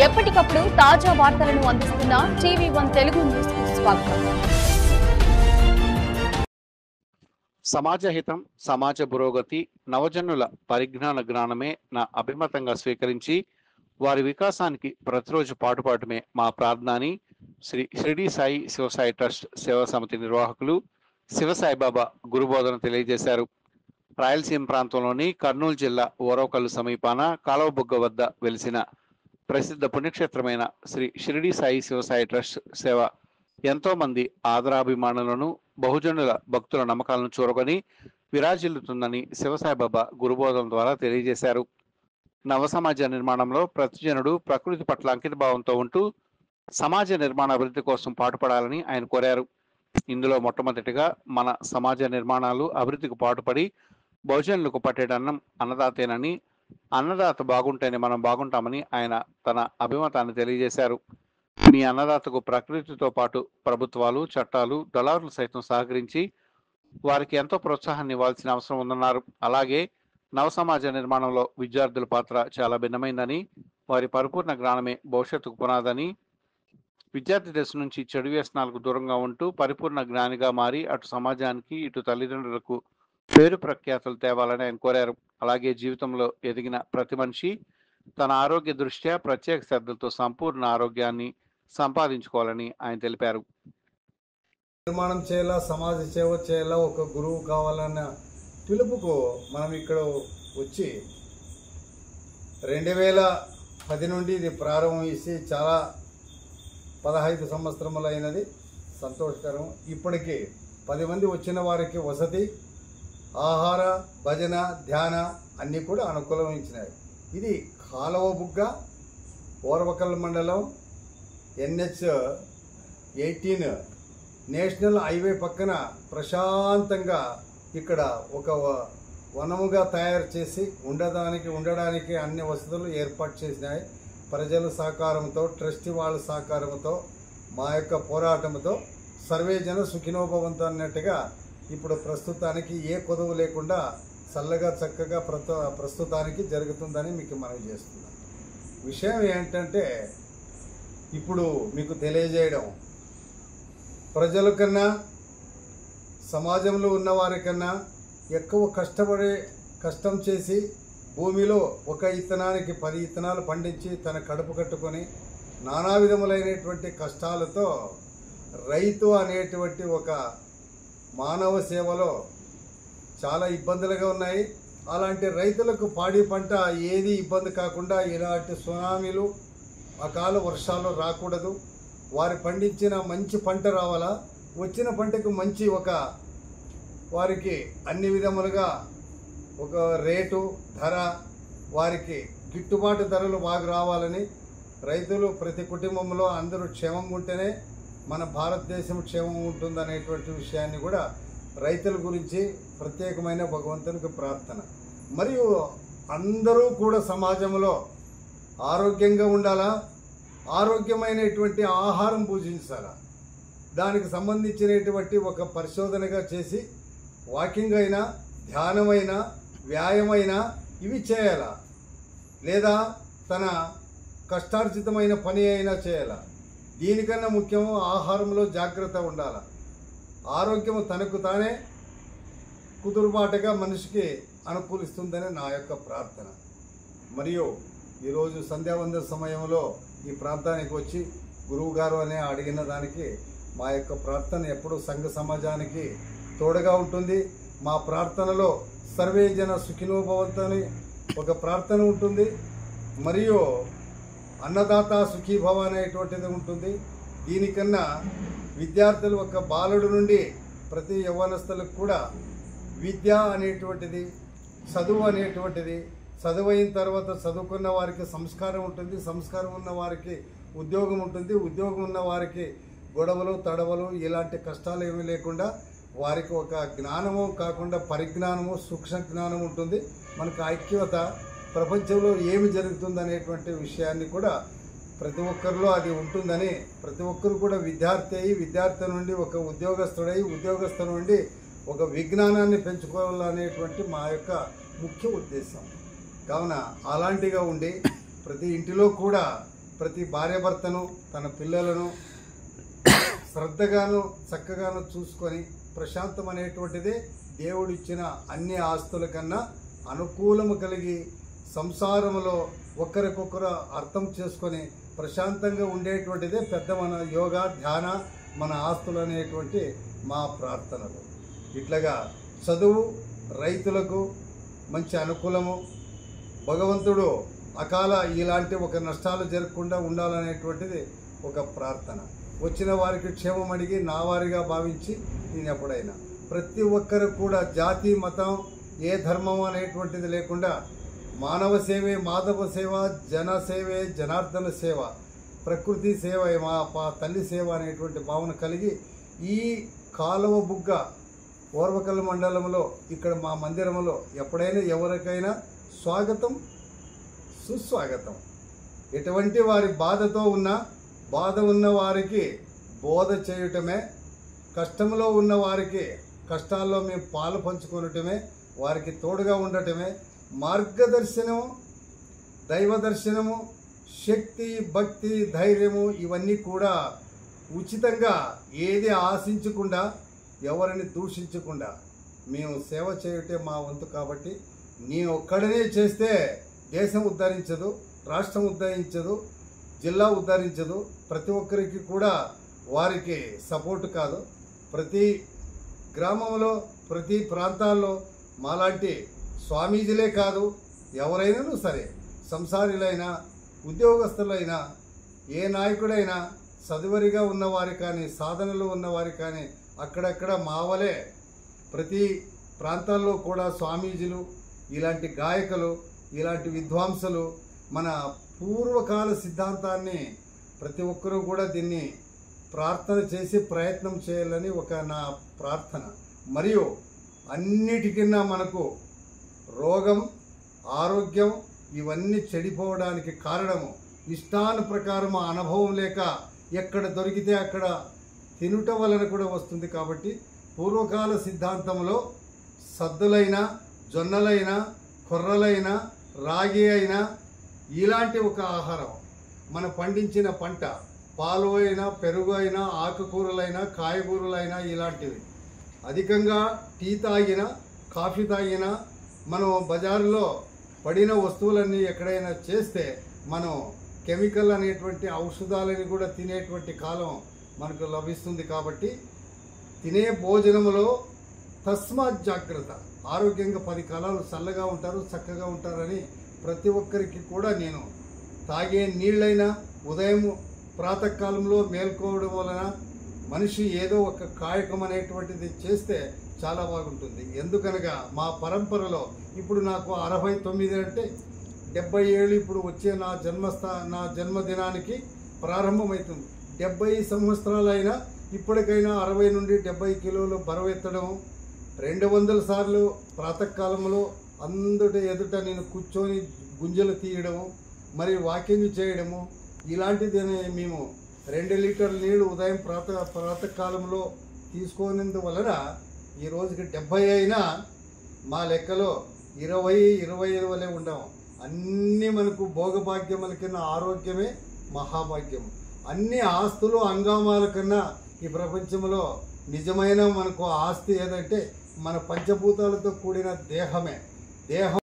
ఎప్పటికప్పుడు తాజా వార్తలను అందిస్తున్న TV1 తెలుగు న్యూస్ కు స్వాగతం. సమాజ హితం, సమాజ పురోగతి, నవజనుల పరిజ్ఞాన జ్ఞానమే నా అభిమతంగా స్వీకరించి వారి వికాసానికి ప్రతిరోజు పాటుపడటమే మా ప్రార్థన అని శ్రీ షిరిడి సాయి శివసాయి ట్రస్ట్ సేవా సమితి నిర్వాహకులు శివసాయిబాబా గురుబోధన తెలియజేశారు. రాయలసీమ ప్రాంతంలోని కర్నూలు జిల్లా ఓరవకల్లు సమీపాన కాలువబుగ్గ వద్ద వెలిసిన ప్రసిద్ధ పుణ్యక్షేత్రమైన శ్రీ షిరిడి సాయి శివసాయి ట్రస్ట్ సేవ ఎంతో మంది ఆదరాభిమానులను, బహుజనుల భక్తుల నమ్మకాలను చూరగొని విరాజిల్లుతుందని శివసాయిబాబా గురుబోధన ద్వారా తెలియజేశారు. నవ సమాజ నిర్మాణంలో ప్రతి జనుడు ప్రకృతి పట్ల అంకిత భావంతో ఉంటూ సమాజ నిర్మాణ అభివృద్ధి కోసం పాటుపడాలని ఆయన కోరారు. ఇందులో మొట్టమొదటిగా మన సమాజ నిర్మాణాలు అభివృద్ధికి పాటుపడి బహుజనులకు పట్టేటన్నం అన్నదాతేనని, అన్నదాత బాగుంటేనే మనం బాగుంటామని ఆయన తన అభిమతాన్ని తెలియజేశారు. మీ అన్నదాతకు ప్రకృతితో పాటు ప్రభుత్వాలు, చట్టాలు, దళారులు సైతం సహకరించి వారికి ఎంతో ప్రోత్సాహాన్ని ఇవ్వాల్సిన అవసరం ఉందన్నారు. అలాగే నవ సమాజ నిర్మాణంలో విద్యార్థుల పాత్ర చాలా భిన్నమైందని, వారి పరిపూర్ణ జ్ఞానమే భవిష్యత్తుకు పునాదని, విద్యార్థి దశ నుంచి చెడు వ్యసనాలకు దూరంగా ఉంటూ పరిపూర్ణ జ్ఞానిగా మారి అటు సమాజానికి, ఇటు తల్లిదండ్రులకు పేరు ప్రఖ్యాతులు తేవాలని ఆయన కోరారు. అలాగే జీవితంలో ఎదిగిన ప్రతి మనిషి తన ఆరోగ్య దృష్ట్యా ప్రత్యేక శ్రద్ధలతో సంపూర్ణ ఆరోగ్యాన్ని సంపాదించుకోవాలని ఆయన తెలిపారు. నిర్మాణం చేయాలా, సమాజ సేవ చేయాలా, ఒక గురువు కావాలన్న పిలుపుకు మనం ఇక్కడ వచ్చి 2010 నుండి ఇది ప్రారంభించి చాలా 15 సంవత్సరములు అయినది. సంతోషకరం. ఇప్పటికీ 10 మంది వచ్చిన వారికి వసతి, ఆహార, భజన, ధ్యాన అన్నీ కూడా అనుకూలమించినాయి. ఇది కాలువబుగ్గ, ఓరవకల్ మండలం, NH18 నేషనల్ హైవే పక్కన ప్రశాంతంగా ఇక్కడ ఒక వనముగా తయారు చేసి ఉండడానికి అన్ని వసతులు ఏర్పాటు చేసినాయి. ప్రజల సహకారంతో, ట్రస్టీ వాళ్ళ సహకారంతో, మా యొక్క పోరాటంతో సర్వే జన సుఖినోభవంతో అన్నట్టుగా ఇప్పుడు ప్రస్తుతానికి ఏ కొదవు లేకుండా చల్లగా చక్కగా ప్రస్తుతానికి జరుగుతుందని మీకు మనవి చేస్తున్నాను. విషయం ఏంటంటే ఇప్పుడు మీకు తెలియజేయడం, ప్రజల కన్నా సమాజంలో ఉన్నవారికన్నా ఎక్కువ కష్టం చేసి భూమిలో ఒక ఇత్తనానికి 10 ఇత్తనాలు పండించి తన కడుపు కట్టుకొని నానా విధములైనటువంటి కష్టాలతో రైతు అనేటువంటి ఒక మానవ సేవలో చాలా ఇబ్బందులుగా ఉన్నాయి. అలాంటి రైతులకు పాడి పంట ఏది ఇబ్బంది కాకుండా ఇలాంటి సునామీలు, అకాల వర్షాలు రాకూడదు. వారి పండించిన మంచి పంట రావాలా, వచ్చిన పంటకు మంచి వారికి అన్ని విధములుగా ఒక రేటు, ధర, వారికి గిట్టుబాటు ధరలు బాగా రావాలని రైతులు ప్రతి కుటుంబంలో అందరూ క్షేమంగా ఉంటేనే మన భారతదేశం క్షేమం ఉంటుందనేటువంటి విషయాన్ని కూడా రైతుల గురించి ప్రత్యేకమైన భగవంతునికి ప్రార్థన. మరియు అందరూ కూడా సమాజంలో ఆరోగ్యంగా ఉండాలా, ఆరోగ్యమైనటువంటి ఆహారం పూజించాలా, దానికి సంబంధించినటువంటి ఒక పరిశోధనగా చేసి వాకింగ్ అయినా, ధ్యానమైనా, వ్యాయామైనా ఇవి చేయాలా, లేదా తన కష్టార్జితమైన పని అయినా చేయాలా. దీనికన్నా ముఖ్యం ఆహారంలో జాగ్రత్త ఉండాలి. ఆరోగ్యం తనకు తానే కుదురుబాటుగా మనిషికి అనుకూలిస్తుందని నా యొక్క ప్రార్థన. మరియు ఈరోజు సంధ్యావందన సమయంలో ఈ ప్రాంతానికి వచ్చి గురువు గారు అనే అడిగిన దానికి మా యొక్క ప్రార్థన ఎప్పుడూ సంఘ సమాజానికి తోడుగా ఉంటుంది. మా ప్రార్థనలో సర్వే జన సుఖినోభవంతని ఒక ప్రార్థన ఉంటుంది. మరియు అన్నదాత సుఖీభవ అనేటువంటిది ఉంటుంది. దీనికన్నా విద్యార్థులు ఒక బాలుడు నుండి ప్రతి యవ్వనస్తులకు కూడా విద్య అనేటువంటిది, చదువు అనేటువంటిది, చదువైన తర్వాత చదువుకున్న వారికి సంస్కారం ఉంటుంది, సంస్కారం ఉన్న వారికి ఉద్యోగం ఉంటుంది, ఉద్యోగం ఉన్న వారికి గొడవలు, తడవలు ఇలాంటి కష్టాలు ఏమీ లేకుండా వారికి ఒక జ్ఞానము కాకుండా పరిజ్ఞానము, సూక్ష్మ జ్ఞానం ఉంటుంది. మనకు ఐక్యత, ప్రపంచంలో ఏమి జరుగుతుంది అనేటువంటి విషయాన్ని కూడా ప్రతి ఒక్కరిలో అది ఉంటుందని, ప్రతి ఒక్కరు కూడా విద్యార్థి నుండి ఒక ఉద్యోగస్తుడు నుండి ఒక విజ్ఞానాన్ని పెంచుకోవాలనేటువంటి మా యొక్క ముఖ్య ఉద్దేశం. కావున అలాంటిగా ఉండి ప్రతి ఇంటిలో కూడా ప్రతి భార్యాభర్తను తన పిల్లలను శ్రద్ధగాను చక్కగాను చూసుకొని ప్రశాంతం అనేటువంటిదే దేవుడిచ్చిన అన్ని ఆస్తుల కన్నా అనుకూలము కలిగి సంసారంలో ఒకరికొకరు అర్థం చేసుకొని ప్రశాంతంగా ఉండేటువంటిదే పెద్ద మన యోగా ధ్యాన మన ఆస్తులు అనేటువంటి మా ప్రార్థనలు. ఇట్లాగా చదువు రైతులకు మంచి అనుకూలము, భగవంతుడు అకాల ఇలాంటి ఒక నష్టాలు జరగకుండా ఉండాలనేటువంటిది ఒక ప్రార్థన. వచ్చిన వారికి క్షేమం అడిగి నా వారిగా భావించి నేను ఎప్పుడైనా ప్రతి ఒక్కరు కూడా జాతి మతం ఏ ధర్మం అనేటువంటిది లేకుండా మానవ సేవే మాధవ సేవ, జన సేవే జనార్దన సేవ, ప్రకృతి సేవ మా తల్లి సేవ అనేటువంటి భావన కలిగి ఈ కాలువ బుగ్గ ఓర్వకల్ మండలంలో ఇక్కడ మా మందిరంలో ఎప్పుడైనా ఎవరికైనా స్వాగతం సుస్వాగతం. ఎటువంటి వారి బాధతో ఉన్నా బాధ ఉన్న వారికి బోధ చేయటమే, కష్టంలో ఉన్న వారికి కష్టాల్లో మేము పాలు పంచుకోవటమే, వారికి తోడుగా ఉండటమే మార్గదర్శనము, దైవ దర్శనము, శక్తి, భక్తి, ధైర్యము ఇవన్నీ కూడా ఉచితంగా ఏది ఆశించకుండా ఎవరిని దూషించకుండా మేము సేవ చేయటం మా వంతు. కాబట్టి నీ ఒక్కడనే చేస్తే దేశం ఉద్ధరించదు, రాష్ట్రం ఉద్ధరించదు, జిల్లా ఉద్ధరించదు. ప్రతి ఒక్కరికి కూడా వారికి సపోర్ట్ కాదు. ప్రతి గ్రామంలో ప్రతి ప్రాంతాల్లో మాలాంటి స్వామీజీలే కాదు ఎవరైనా సరే సంసారులైనా ఉద్యోగస్తులైనా ఏ నాయకుడైనా చదువరిగా ఉన్నవారు కానీ సాధనలో ఉన్నవారు కానీ అక్కడక్కడ మావలే ప్రతి ప్రాంతాల్లో కూడా స్వామీజీలు, ఇలాంటి గాయకులు, ఇలాంటి విద్వాంసులు మన పూర్వకాల సిద్ధాంతాన్ని ప్రతి ఒక్కరూ కూడా దీన్ని ప్రార్థన చేసి ప్రయత్నం చేయాలని ఒక నా ప్రార్థన. మరియు అన్నిటికన్నా మనకు రోగం, ఆరోగ్యం ఇవన్నీ చెడిపోవడానికి కారణము ఇష్టాను ప్రకారం అనుభవం లేక ఎక్కడ దొరికితే అక్కడ తినుట వలన కూడా వస్తుంది. కాబట్టి పూర్వకాల సిద్ధాంతంలో సద్దులైనా, జొన్నలైనా, కొర్రలైనా, రాగి అయినా ఇలాంటి ఒక ఆహారం, మన పండించిన పంట, పాలు అయినా, పెరుగు అయినా, ఆకుకూరలైనా, కాయగూరలైనా ఇలాంటివి అధికంగా టీ తాగినా, కాఫీ తాగినా, మనం బజారులో పడిన వస్తువులన్నీ ఎక్కడైనా చేస్తే మనం కెమికల్ అనేటువంటి ఔషధాలని కూడా తినేటువంటి కాలం మనకు లభిస్తుంది. కాబట్టి తినే భోజనంలో తస్మాత్ జాగ్రత్త, ఆరోగ్యంగా 10 కాలాలు చల్లగా ఉంటారు, చక్కగా ఉంటారని ప్రతి ఒక్కరికి కూడా నేను తాగే నీళ్ళైనా ఉదయం ప్రాతకాలంలో మేల్కోవడం వలన మనిషి ఏదో ఒక కాయకం అనేటువంటిది చేస్తే చాలా బాగుంటుంది. ఎందుకనగా మా పరంపరలో ఇప్పుడు నాకు 69 అంటే 70 ఏళ్ళు ఇప్పుడు వచ్చే నా జన్మదినానికి ప్రారంభమవుతుంది. 70 సంవత్సరాలైనా ఇప్పటికైనా 60 నుండి 70 కిలోలు బరువు ఎత్తడం, 200 సార్లు ప్రాతకాలంలో అందరి ఎదుట నేను కూర్చొని గుంజలు తీయడము, మరి వాకింగ్ చేయడము ఇలాంటిది మేము 2 లీటర్ల నీళ్లు ఉదయం ప్రాతకాలంలో తీసుకోనందువలన ఈ రోజుకి 70 అయినా మా లెక్కలో 20-25 వలె ఉండము. అన్నీ మనకు భోగభాగ్యముల కన్నా ఆరోగ్యమే మహాభాగ్యము. అన్ని ఆస్తులు అంగామాల కన్నా ఈ ప్రపంచంలో నిజమైన మనకు ఆస్తి ఏదంటే మన పంచభూతాలతో కూడిన దేహమే. దేహం